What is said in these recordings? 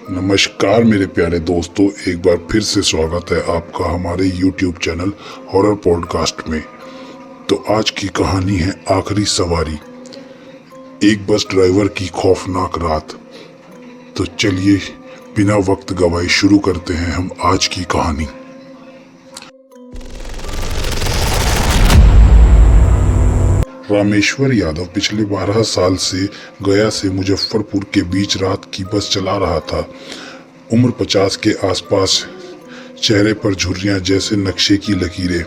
नमस्कार मेरे प्यारे दोस्तों, एक बार फिर से स्वागत है आपका हमारे YouTube चैनल हॉरर पॉडकास्ट में। तो आज की कहानी है आखिरी सवारी, एक बस ड्राइवर की खौफनाक रात। तो चलिए बिना वक्त गवाए शुरू करते हैं हम आज की कहानी। रामेश्वर यादव पिछले 12 साल से गया से मुजफ्फरपुर के बीच रात की बस चला रहा था। उम्र 50 के आसपास, चेहरे पर झुर्रियां जैसे नक्शे की लकीरें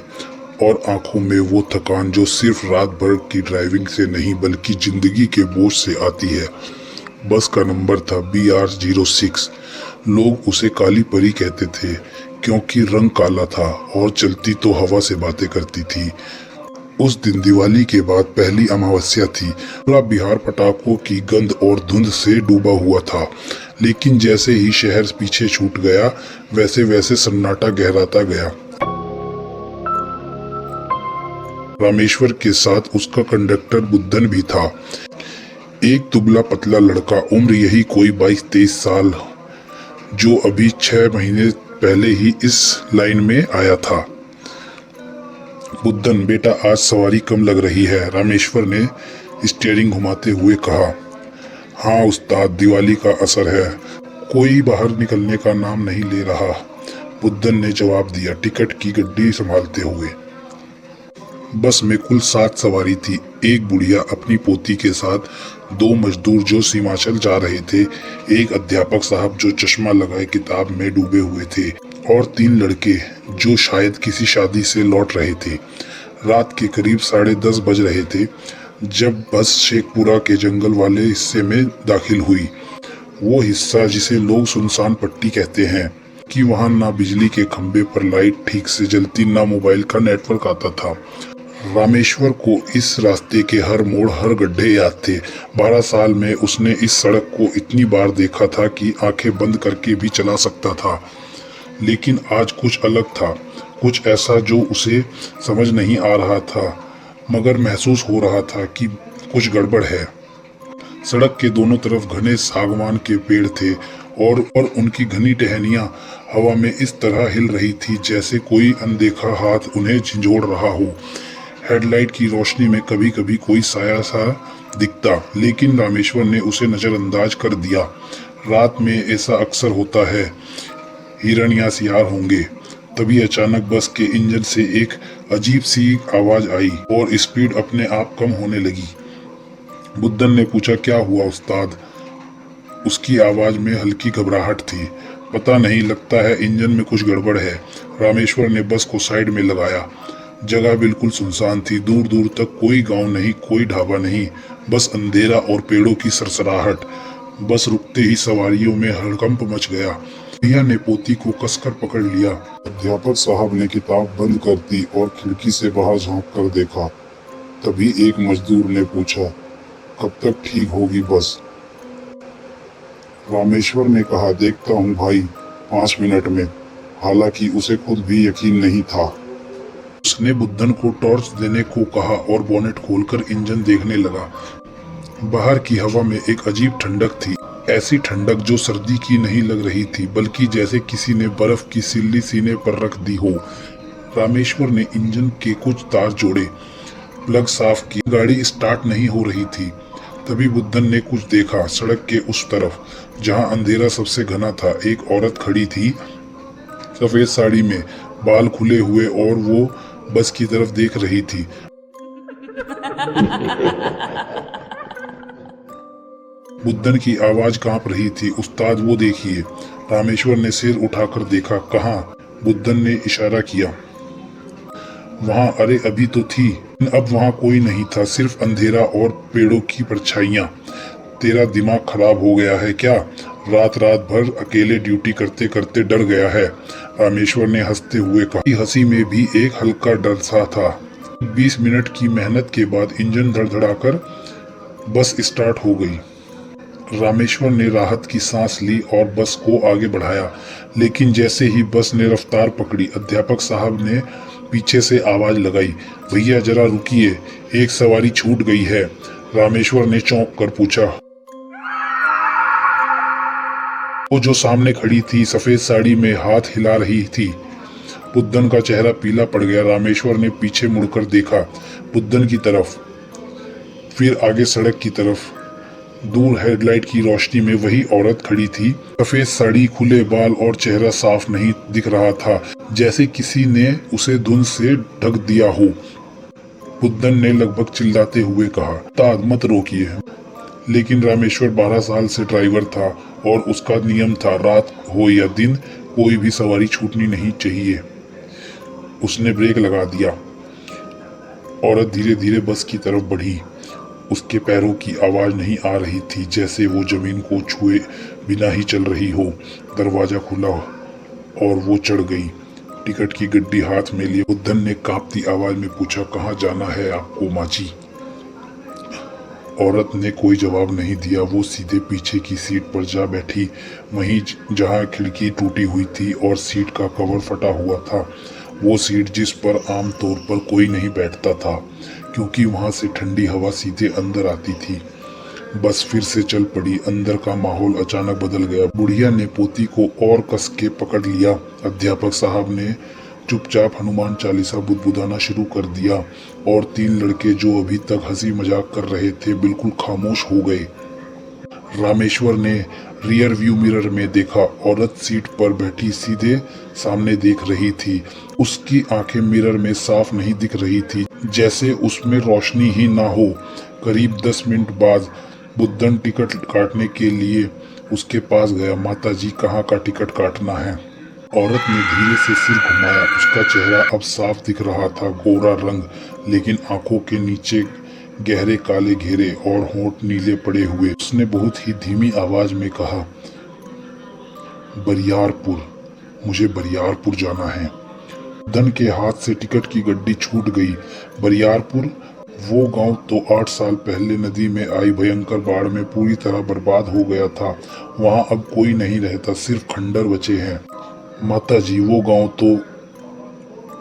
और आंखों में वो थकान जो सिर्फ रात भर की ड्राइविंग से नहीं बल्कि जिंदगी के बोझ से आती है। बस का नंबर था BR06। लोग उसे काली परी कहते थे क्योंकि रंग काला था और चलती तो हवा से बातें करती थी। उस दिन दिवाली के बाद पहली अमावस्या थी। पूरा बिहार पटाखों की गंध और धुंध से डूबा हुआ था, लेकिन जैसे ही शहर पीछे छूट गया वैसे वैसे सन्नाटा गहराता गया। रामेश्वर के साथ उसका कंडक्टर बुद्धन भी था, एक दुबला पतला लड़का, उम्र यही कोई 22-23 साल, जो अभी 6 महीने पहले ही इस लाइन में आया था। बुद्धन, बेटा आज सवारी कम लग रही है, रामेश्वर ने स्टीयरिंग घुमाते हुए कहा। हाँ उस्ताद, दिवाली का असर है, कोई बाहर निकलने का नाम नहीं ले रहा, बुद्धन ने जवाब दिया टिकट की गड्डी संभालते हुए। बस में कुल 7 सवारी थी। एक बुढ़िया अपनी पोती के साथ, 2 मजदूर जो सीमाचल जा रहे थे, एक अध्यापक साहब जो चश्मा लगाए किताब में डूबे हुए थे और 3 लड़के जो शायद किसी शादी से लौट रहे थे। रात के करीब 10:30 बज रहे थे जब बस शेखपुरा के जंगल वाले हिस्से में दाखिल हुई। वो हिस्सा जिसे लोग सुनसान पट्टी कहते हैं कि वहां ना बिजली के खंभे पर लाइट ठीक से जलती, ना मोबाइल का नेटवर्क आता था। रामेश्वर को इस रास्ते के हर मोड़, हर गड्ढे याद थे। 12 साल में उसने इस सड़क को इतनी बार देखा था कि आंखें बंद करके भी चला सकता था, लेकिन आज कुछ अलग था, कुछ ऐसा जो उसे समझ नहीं आ रहा था, मगर महसूस हो रहा था कि कुछ गड़बड़ है। सड़क के दोनों तरफ घने सागवान के पेड़ थे और उनकी घनी टहनियां हवा में इस तरह हिल रही थी जैसे कोई अनदेखा हाथ उन्हें झंझोड़ रहा हो। हेडलाइट की रोशनी में कभी कभी कोई साया सा दिखता, लेकिन रामेश्वर ने उसे नजरअंदाज कर दिया। रात में ऐसा अक्सर होता है, हिरण या सियार होंगे। तभी अचानक बस के इंजन से एक अजीब सी आवाज आई और स्पीड अपने आप कम होने लगी। बुद्धन ने पूछा, क्या हुआ उस्ताद? उसकी आवाज में हल्की घबराहट थी। पता नहीं, लगता है इंजन में कुछ गड़बड़ है। रामेश्वर ने बस को साइड में लगाया। जगह बिल्कुल सुनसान थी, दूर दूर तक कोई गांव नहीं, कोई ढाबा नहीं, बस अंधेरा और पेड़ों की सरसराहट। बस रुकते ही सवारियों में हड़कंप मच गया। भैया ने पोती को कसकर पकड़ लिया। अध्यापक साहब ने किताब बंद कर दी और खिड़की से बाहर झांक कर देखा। तभी एक मजदूर ने पूछा, कब तक ठीक होगी बस? रामेश्वर ने कहा, देखता हूँ भाई, 5 मिनट में। हालांकि उसे खुद भी यकीन नहीं था। उसने बुद्धन को टॉर्च देने को कहा और बोनेट खोलकर इंजन देखने लगा। बाहर की हवा में एक अजीब ठंडक थी, ऐसी ठंडक जो सर्दी की नहीं लग रही थी, बल्कि जैसे किसी ने बर्फ की सिल्ली सीने पर रख दी हो। रामेश्वर ने इंजन के कुछ तार जोड़े, प्लग साफ की, गाड़ी स्टार्ट नहीं हो रही थी। तभी बुद्धन ने कुछ देखा। सड़क के उस तरफ, जहां अंधेरा सबसे घना था, एक औरत खड़ी थी, सफेद साड़ी में, बाल खुले हुए, और वो बस की तरफ देख रही थी। बुद्धन की आवाज कांप रही थी, उस्ताद वो देखिए। रामेश्वर ने सिर उठाकर देखा। कहाँ? बुद्धन ने इशारा किया। वहां, अरे अभी तो थी। अब वहां कोई नहीं था, सिर्फ अंधेरा और पेड़ों की परछाइयां। तेरा दिमाग खराब हो गया है क्या? रात भर अकेले ड्यूटी करते करते डर गया है, रामेश्वर ने हंसते हुए कहा। हंसी में भी एक हल्का डर सा था। 20 मिनट की मेहनत के बाद इंजन धड़धड़ाकर बस स्टार्ट हो गई। रामेश्वर ने राहत की सांस ली और बस को आगे बढ़ाया, लेकिन जैसे ही बस ने रफ्तार पकड़ी, अध्यापक साहब ने पीछे से आवाज लगाई, भैया जरा रुकिए, एक सवारी छूट गई है। रामेश्वर ने चौंक कर पूछा, वो जो सामने खड़ी थी सफेद साड़ी में हाथ हिला रही थी। बुद्धन का चेहरा पीला पड़ गया। रामेश्वर ने पीछे मुड़कर देखा, बुद्धन की तरफ, फिर आगे सड़क की तरफ। दूर हेडलाइट की रोशनी में वही औरत खड़ी थी। सफेद साड़ी, खुले बाल और चेहरा साफ नहीं दिख रहा था, जैसे किसी ने उसे धुंध से ढक दिया हो। बुद्धन ने लगभग चिल्लाते हुए कहा, उस्ताद मत रोकिए। लेकिन रामेश्वर 12 साल से ड्राइवर था और उसका नियम था, रात हो या दिन कोई भी सवारी छूटनी नहीं चाहिए। उसने ब्रेक लगा दिया। औरत धीरे धीरे बस की तरफ बढ़ी। उसके पैरों की आवाज नहीं आ रही थी, जैसे वो जमीन को छुए बिना ही चल रही हो। दरवाजा खुला और वो चढ़ गई। टिकट की गड्डी हाथ में लिए बुद्धन ने कांपती आवाज में पूछा, कहाँ जाना है आपको माँ जी? औरत ने कोई जवाब नहीं दिया। वो सीधे पीछे की सीट पर जा बैठी, वहीं जहां खिड़की टूटी हुई थी और सीट का कवर फटा हुआ था। वो सीट जिस पर आम तौर पर कोई नहीं बैठता था, क्योंकि वहां से ठंडी हवा सीधे अंदर आती थी। बस फिर से चल पड़ी। अंदर का माहौल अचानक बदल गया। बुढ़िया ने पोती को और कस के पकड़ लिया। अध्यापक साहब ने चुपचाप हनुमान चालीसा बुदबुदाना शुरू कर दिया और 3 लड़के जो अभी तक हंसी मजाक कर रहे थे बिल्कुल खामोश हो गए। रामेश्वर ने रियर व्यू मिरर में देखा। औरत सीट पर बैठी सीधे सामने देख रही थी। उसकी आंखें मिरर में साफ नहीं दिख रही थी, जैसे उसमें रोशनी ही ना हो। करीब 10 मिनट बाद बुद्धन टिकट काटने के लिए उसके पास गया। माता जी, कहाँ का टिकट काटना है? औरत ने धीरे से सिर घुमाया। उसका चेहरा अब साफ दिख रहा था, गोरा रंग, लेकिन आंखों के नीचे गहरे काले घेरे और होंठ नीले पड़े हुए। उसने बहुत ही धीमी आवाज में कहा, बरियारपुर, मुझे बरियारपुर जाना है। धन के हाथ से टिकट की गड्डी छूट गई। बरियारपुर, वो गांव तो 8 साल पहले नदी में आई भयंकर बाढ़ में पूरी तरह बर्बाद हो गया था। वहां अब कोई नहीं रहता, सिर्फ खंडर बचे हैं। माता जी, वो गांव तो...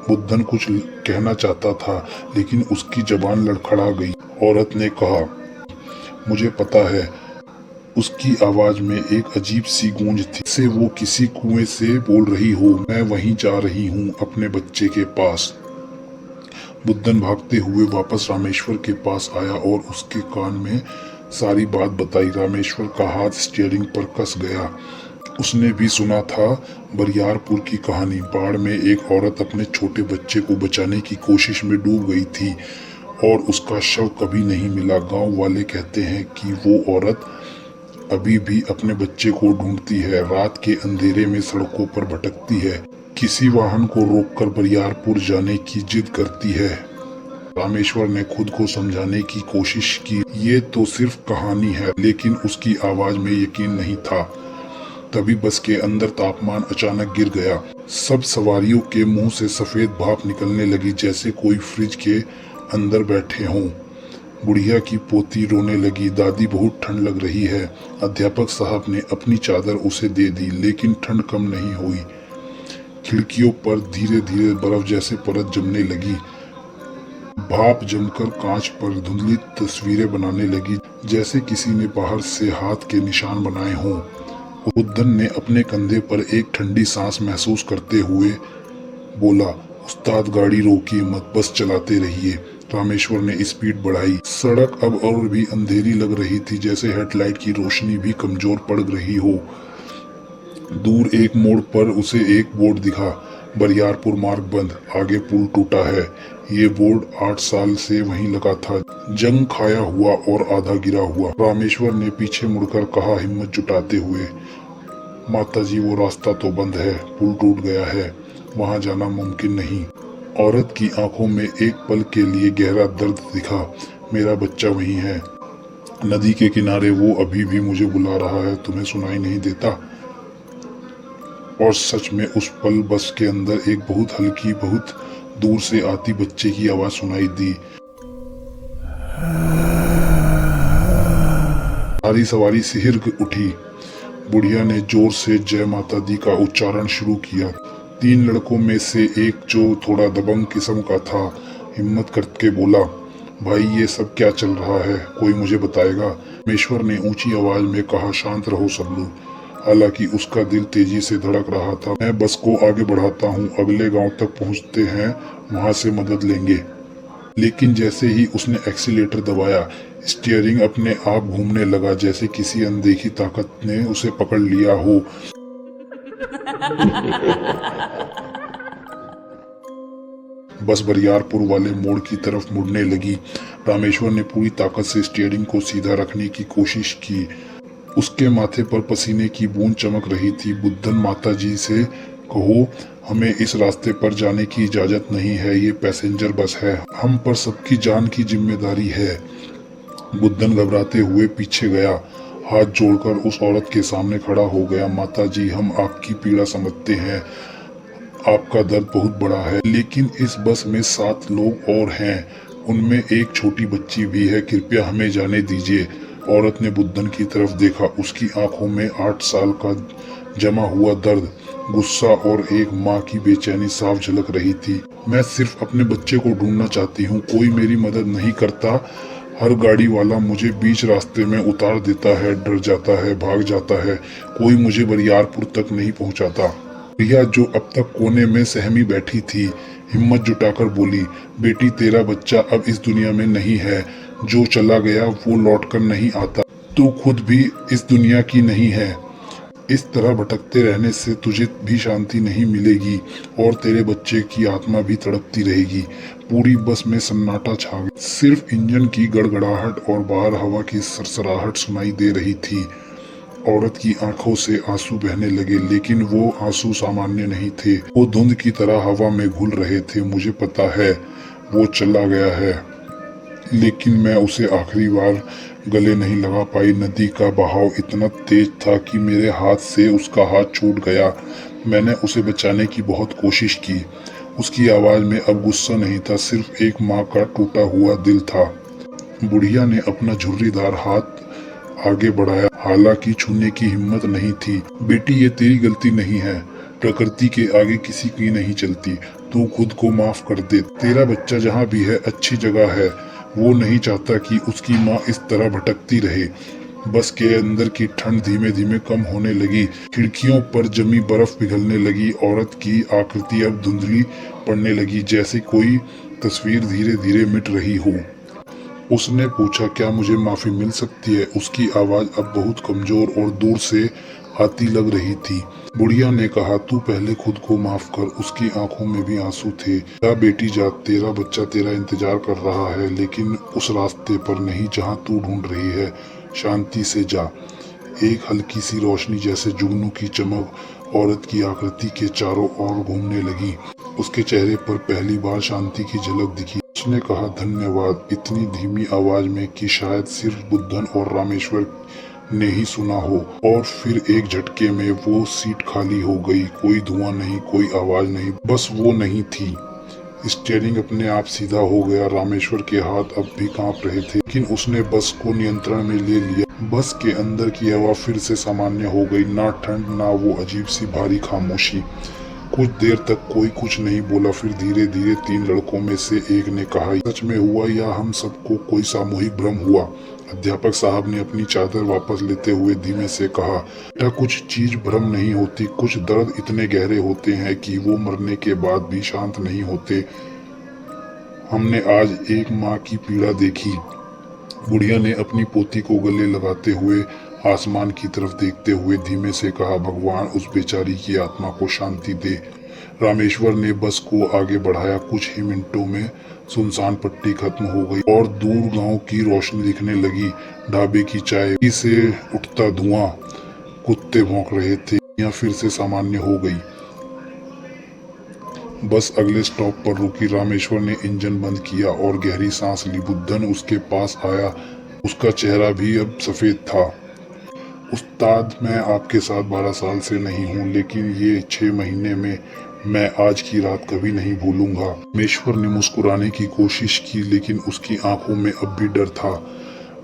बुद्धन कुछ कहना चाहता था, लेकिन उसकी जबान लड़खड़ा गई। औरत ने कहा, मुझे पता है। उसकी आवाज में एक अजीब सी गूंज थी, जैसे वो किसी कुएं से बोल रही हो। मैं वहीं जा रही हूँ, अपने बच्चे के पास। बुद्धन भागते हुए वापस रामेश्वर के पास आया और उसके कान में सारी बात बताई। रामेश्वर का हाथ स्टीयरिंग पर कस गया। उसने भी सुना था बरियारपुर की कहानी। बाढ़ में एक औरत अपने छोटे बच्चे को बचाने की कोशिश में डूब गई थी और उसका शव कभी नहीं मिला। गांव वाले कहते हैं कि वो औरत अभी भी अपने बच्चे को ढूंढती है, रात के अंधेरे में सड़कों पर भटकती है, किसी वाहन को रोककर बरियारपुर जाने की जिद करती है। रामेश्वर ने खुद को समझाने की कोशिश की, ये तो सिर्फ कहानी है, लेकिन उसकी आवाज में यकीन नहीं था। तभी बस के अंदर तापमान अचानक गिर गया। सब सवारियों के मुंह से सफेद भाप निकलने लगी, जैसे कोई फ्रिज के अंदर बैठे हों। बुढ़िया की पोती रोने लगी, दादी बहुत ठंड लग रही है। अध्यापक साहब ने अपनी चादर उसे दे दी, लेकिन ठंड कम नहीं हुई। खिड़कियों पर धीरे धीरे बर्फ जैसे परत जमने लगी। भाप जमकर कांच पर धुंधली तस्वीरें बनाने लगी, जैसे किसी ने बाहर से हाथ के निशान बनाए हों। बुद्धन ने अपने कंधे पर एक ठंडी सांस महसूस करते हुए बोला, उस्ताद गाड़ी रोकिए मत, बस चलाते रहिए। रामेश्वर ने स्पीड बढ़ाई। सड़क अब और भी अंधेरी लग रही थी, जैसे हेडलाइट की रोशनी भी कमजोर पड़ रही हो। दूर एक मोड़ पर उसे एक बोर्ड दिखा, बरियारपुर मार्ग बंद, आगे पुल टूटा है। ये बोर्ड 8 साल से वहीं लगा था, जंग खाया हुआ और आधा गिरा हुआ। रामेश्वर ने पीछे मुड़कर कहा हिम्मत जुटाते हुए, माताजी, वो रास्ता तो बंद है, पुल टूट गया है, वहां जाना मुमकिन नहीं। औरत की आंखों में एक पल के लिए गहरा दर्द दिखा। मेरा बच्चा वहीं है, नदी के किनारे, वो अभी भी मुझे बुला रहा है, तुम्हें सुनाई नहीं देता? और सच में उस पल बस के अंदर एक बहुत हल्की, बहुत दूर से आती बच्चे की आवाज सुनाई दी। सारी सवारी सिहर उठी। बुढ़िया ने जोर से जय माता दी का उच्चारण शुरू किया। 3 लड़कों में से एक, जो थोड़ा दबंग किस्म का था, हिम्मत करके बोला, भाई ये सब क्या चल रहा है, कोई मुझे बताएगा? रामेश्वर ने ऊंची आवाज में कहा, शांत रहो सब लोग, हालांकि उसका दिल तेजी से धड़क रहा था। मैं बस को आगे बढ़ाता हूँ, अगले गांव तक पहुँचते हैं, वहां से मदद लेंगे। लेकिन जैसे ही उसने एक्सीलेटर दबाया, स्टीयरिंग अपने आप घूमने लगा, जैसे किसी अनदेखी ताकत ने उसे पकड़ लिया हो। बस बरियारपुर वाले मोड़ की तरफ मुड़ने लगी। रामेश्वर ने पूरी ताकत से स्टीयरिंग को सीधा रखने की कोशिश की। उसके माथे पर पसीने की बूंद चमक रही थी। बुद्धन माता जी से कहो, हमें इस रास्ते पर जाने की इजाजत नहीं है, ये पैसेंजर बस है, हम पर सबकी जान की जिम्मेदारी है। बुद्धन घबराते हुए पीछे गया, हाथ जोड़कर उस औरत के सामने खड़ा हो गया। माता जी, हम आपकी पीड़ा समझते हैं, आपका दर्द बहुत बड़ा है, लेकिन इस बस में 7 लोग और हैं, उनमें एक छोटी बच्ची भी है, कृपया हमें जाने दीजिए। औरत ने बुद्धन की तरफ देखा। उसकी आंखों में 8 साल का जमा हुआ दर्द, गुस्सा और एक माँ की बेचैनी साफ झलक रही थी। मैं सिर्फ अपने बच्चे को ढूंढना चाहती हूँ, कोई मेरी मदद नहीं करता। हर गाड़ी वाला मुझे बीच रास्ते में उतार देता है, डर जाता है, भाग जाता है, कोई मुझे बरियारपुर तक नहीं पहुँचाता। प्रिया, जो अब तक कोने में सहमी बैठी थी, हिम्मत जुटाकर बोली, बेटी, तेरा बच्चा अब इस दुनिया में नहीं है, जो चला गया वो लौटकर नहीं आता। तू खुद भी इस दुनिया की नहीं है। इस तरह भटकते रहने से तुझे भी शांति नहीं मिलेगी और तेरे बच्चे की आत्मा भी तड़पती रहेगी। पूरी बस में सन्नाटा छा गया। सिर्फ इंजन की गड़गड़ाहट और बाहर हवा की सरसराहट सुनाई दे रही थी। औरत की आंखों से आंसू बहने लगे, लेकिन वो आंसू सामान्य नहीं थे, वो धुंध की तरह हवा में घुल रहे थे। मुझे पता है वो चला गया है, लेकिन मैं उसे आखिरी बार गले नहीं लगा पाई। नदी का बहाव इतना तेज था कि मेरे हाथ से उसका हाथ छूट गया। मैंने उसे बचाने की बहुत कोशिश की। उसकी आवाज में अब गुस्सा नहीं था, सिर्फ एक माँ का टूटा हुआ दिल था। बुढ़िया ने अपना झुर्रीदार हाथ आगे बढ़ाया, हालांकि छूने की हिम्मत नहीं थी। बेटी, ये तेरी गलती नहीं है, प्रकृति के आगे किसी की नहीं चलती, तू खुद को माफ कर दे। तेरा बच्चा जहाँ भी है अच्छी जगह है, वो नहीं चाहता कि उसकी माँ इस तरह भटकती रहे। बस के अंदर की ठंड धीमे धीमे कम होने लगी, खिड़कियों पर जमी बर्फ पिघलने लगी। औरत की आकृति अब धुंधली पड़ने लगी, जैसे कोई तस्वीर धीरे धीरे मिट रही हो। उसने पूछा, क्या मुझे माफी मिल सकती है? उसकी आवाज अब बहुत कमजोर और दूर से आती लग रही थी। बुढ़िया ने कहा, तू पहले खुद को माफ कर। उसकी आंखों में भी आंसू थे। जा बेटी जा, तेरा बच्चा तेरा इंतजार कर रहा है, लेकिन उस रास्ते पर नहीं जहाँ तू ढूंढ रही है। शांति से जा। एक हल्की सी रोशनी जैसे जुगनू की चमक औरत की आकृति के चारों ओर घूमने लगी। उसके चेहरे पर पहली बार शांति की झलक दिखी। उसने कहा, धन्यवाद, इतनी धीमी आवाज में कि शायद सिर्फ बुद्धन और रामेश्वर ने ही सुना हो। और फिर एक झटके में वो सीट खाली हो गई। कोई धुआं नहीं, कोई आवाज नहीं, बस वो नहीं थी। स्टीयरिंग अपने आप सीधा हो गया। रामेश्वर के हाथ अब भी कांप रहे थे, लेकिन उसने बस को नियंत्रण में ले लिया। बस के अंदर की हवा फिर से सामान्य हो गई, ना ठंड ना वो अजीब सी भारी खामोशी। कुछ देर तक कोई कुछ नहीं बोला। फिर धीरे धीरे 3 लड़कों में से एक ने कहा, सच में हुआ या हम सबको कोई सामूहिक भ्रम हुआ? अध्यापक साहब ने अपनी चादर वापस लेते हुए धीमे से कहा, बेटा, कुछ चीज भ्रम नहीं होती, कुछ दर्द इतने गहरे होते हैं कि वो मरने के बाद भी शांत नहीं होते। हमने आज एक माँ की पीड़ा देखी। बुढ़िया ने अपनी पोती को गले लगाते हुए आसमान की तरफ देखते हुए धीमे से कहा, भगवान उस बेचारी की आत्मा को शांति दे। रामेश्वर ने बस को आगे बढ़ाया। कुछ ही मिनटों में सुनसान पट्टी खत्म हो गई और दूर गांव की रोशनी दिखने लगी। ढाबे की चाय से उठता धुआं, कुत्ते भौंक रहे थे। यहाँ फिर से सामान्य हो गई। बस अगले स्टॉप पर रुकी। रामेश्वर ने इंजन बंद किया और गहरी सांस ली। बुद्धन उसके पास आया। उसका चेहरा भी अब सफेद था। उस्ताद, मैं आपके साथ 12 साल से नहीं हूँ, लेकिन ये 6 महीने में मैं आज की रात कभी नहीं भूलूंगा। रामेश्वर ने मुस्कुराने की कोशिश की, लेकिन उसकी आंखों में अब भी डर था।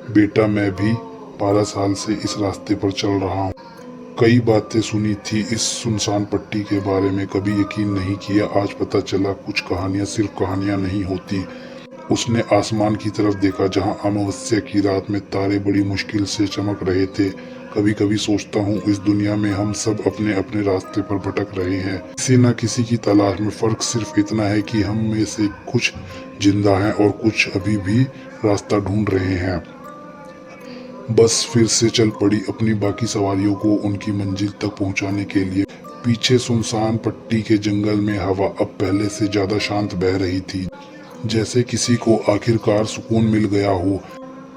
बेटा, मैं भी 12 साल से इस रास्ते पर चल रहा हूँ। कई बातें सुनी थी इस सुनसान पट्टी के बारे में, कभी यकीन नहीं किया। आज पता चला कुछ कहानियां सिर्फ कहानियां नहीं होती, उसने आसमान की तरफ देखा जहां अमावस्या की रात में तारे बड़ी मुश्किल से चमक रहे थे। कभी कभी सोचता हूँ इस दुनिया में हम सब अपने अपने रास्ते पर भटक रहे हैं, किसी न किसी की तलाश में। फर्क सिर्फ इतना है कि हम में से कुछ जिंदा हैं और कुछ अभी भी रास्ता ढूंढ रहे हैं। बस फिर से चल पड़ी अपनी बाकी सवारियों को उनकी मंजिल तक पहुंचाने के लिए। पीछे सुनसान पट्टी के जंगल में हवा अब पहले से ज्यादा शांत बह रही थी, जैसे किसी को आखिरकार सुकून मिल गया हो।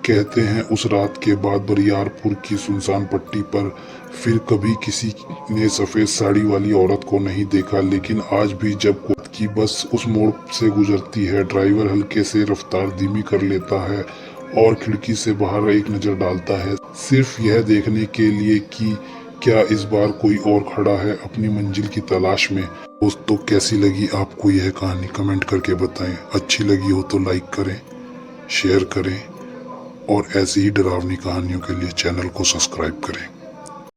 कहते हैं उस रात के बाद बरियारपुर की सुनसान पट्टी पर फिर कभी किसी ने सफेद साड़ी वाली औरत को नहीं देखा, लेकिन आज भी जब कोर्ट की बस उस मोड़ से गुजरती है, ड्राइवर हल्के से रफ्तार धीमी कर लेता है और खिड़की से बाहर एक नजर डालता है, सिर्फ यह देखने के लिए कि क्या इस बार कोई और खड़ा है अपनी मंजिल की तलाश में। दोस्तों, कैसी लगी आपको यह कहानी कमेंट करके बताएं। अच्छी लगी हो तो लाइक करें, शेयर करें और ऐसी ही डरावनी कहानियों के लिए चैनल को सब्सक्राइब करें।